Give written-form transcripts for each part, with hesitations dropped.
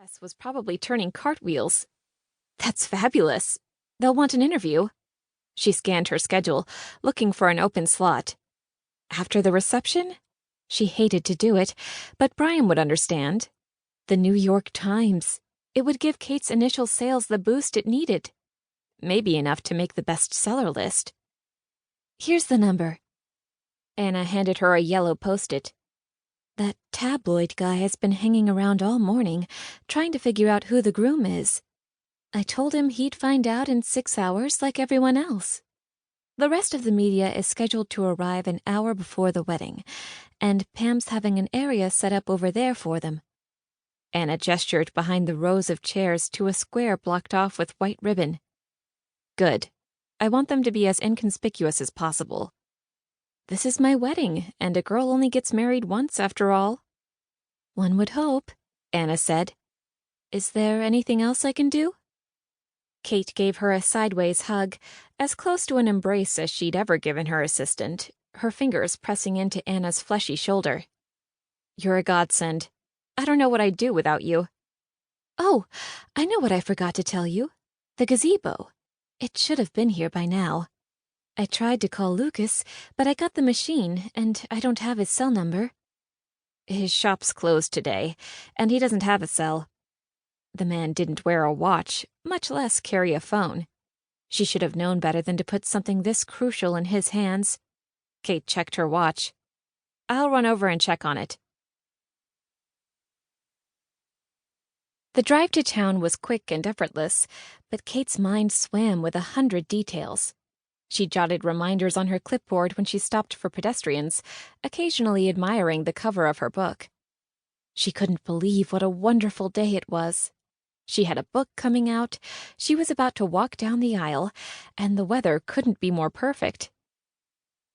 dress was probably turning cartwheels. That's fabulous. They'll want an interview. She scanned her schedule, looking for an open slot. After the reception? She hated to do it, but Brian would understand. The New York Times. It would give Kate's initial sales the boost it needed. Maybe enough to make the bestseller list. Here's the number. Anna handed her a yellow post-it. That tabloid guy has been hanging around all morning, trying to figure out who the groom is. I told him he'd find out in 6 hours like everyone else. The rest of the media is scheduled to arrive an hour before the wedding, and Pam's having an area set up over there for them. Anna gestured behind the rows of chairs to a square blocked off with white ribbon. Good. I want them to be as inconspicuous as possible. This is my wedding, and a girl only gets married once after all. One would hope, Anna said. Is there anything else I can do? Kate gave her a sideways hug, as close to an embrace as she'd ever given her assistant, her fingers pressing into Anna's fleshy shoulder. You're a godsend. I don't know what I'd do without you. Oh, I know what I forgot to tell you. The gazebo. It should have been here by now. I tried to call Lucas, but I got the machine, and I don't have his cell number. His shop's closed today, and he doesn't have a cell. The man didn't wear a watch, much less carry a phone. She should have known better than to put something this crucial in his hands. Kate checked her watch. I'll run over and check on it. The drive to town was quick and effortless, but Kate's mind swam with 100 details. She jotted reminders on her clipboard when she stopped for pedestrians, occasionally admiring the cover of her book. She couldn't believe what a wonderful day it was. She had a book coming out, she was about to walk down the aisle, and the weather couldn't be more perfect.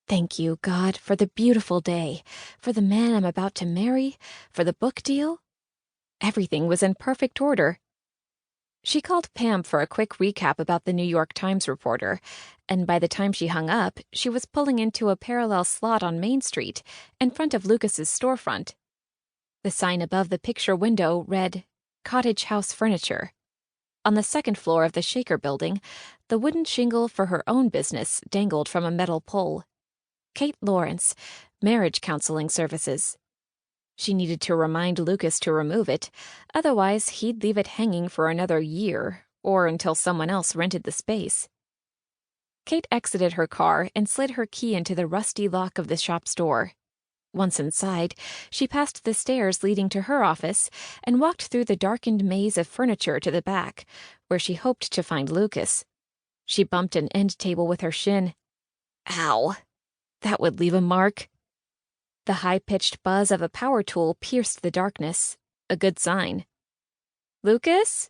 Thank you, God, for the beautiful day, for the man I'm about to marry, for the book deal. Everything was in perfect order. She called Pam for a quick recap about the New York Times reporter, and by the time she hung up, she was pulling into a parallel slot on Main Street, in front of Lucas's storefront. The sign above the picture window read, Cottage House Furniture. On the second floor of the Shaker building, the wooden shingle for her own business dangled from a metal pole. Kate Lawrence, Marriage Counseling Services. She needed to remind Lucas to remove it, otherwise he'd leave it hanging for another year, or until someone else rented the space. Kate exited her car and slid her key into the rusty lock of the shop's door. Once inside, she passed the stairs leading to her office and walked through the darkened maze of furniture to the back, where she hoped to find Lucas. She bumped an end table with her shin. Ow! That would leave a mark. The high-pitched buzz of a power tool pierced the darkness, a good sign. Lucas?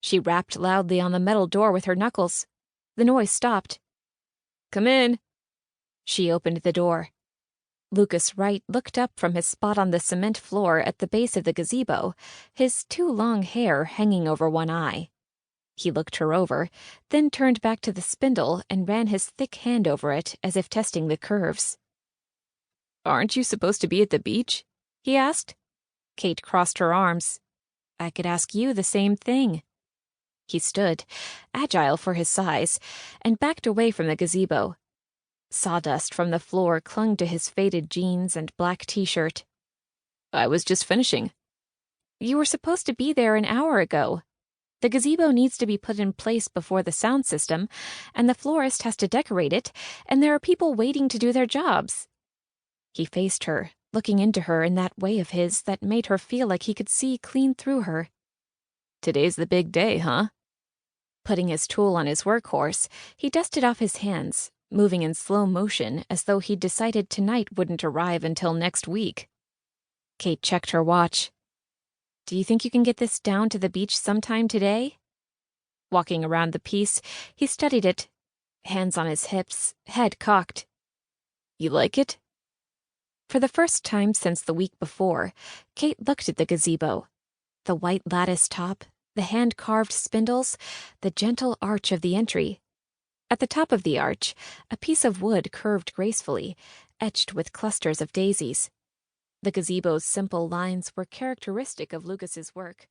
She rapped loudly on the metal door with her knuckles. The noise stopped. Come in. She opened the door. Lucas Wright looked up from his spot on the cement floor at the base of the gazebo, his too long hair hanging over one eye. He looked her over, then turned back to the spindle and ran his thick hand over it as if testing the curves. Aren't you supposed to be at the beach? He asked. Kate crossed her arms. I could ask you the same thing. He stood, agile for his size, and backed away from the gazebo. Sawdust from the floor clung to his faded jeans and black t-shirt. I was just finishing. You were supposed to be there an hour ago. The gazebo needs to be put in place before the sound system, and the florist has to decorate it, and there are people waiting to do their jobs. He faced her, looking into her in that way of his that made her feel like he could see clean through her. Today's the big day, huh? Putting his tool on his workhorse, he dusted off his hands, moving in slow motion as though he'd decided tonight wouldn't arrive until next week. Kate checked her watch. Do you think you can get this down to the beach sometime today? Walking around the piece, he studied it, hands on his hips, head cocked. You like it? For the first time since the week before, Kate looked at the gazebo. The white lattice top, the hand-carved spindles, the gentle arch of the entry. At the top of the arch, a piece of wood curved gracefully, etched with clusters of daisies. The gazebo's simple lines were characteristic of Lucas's work,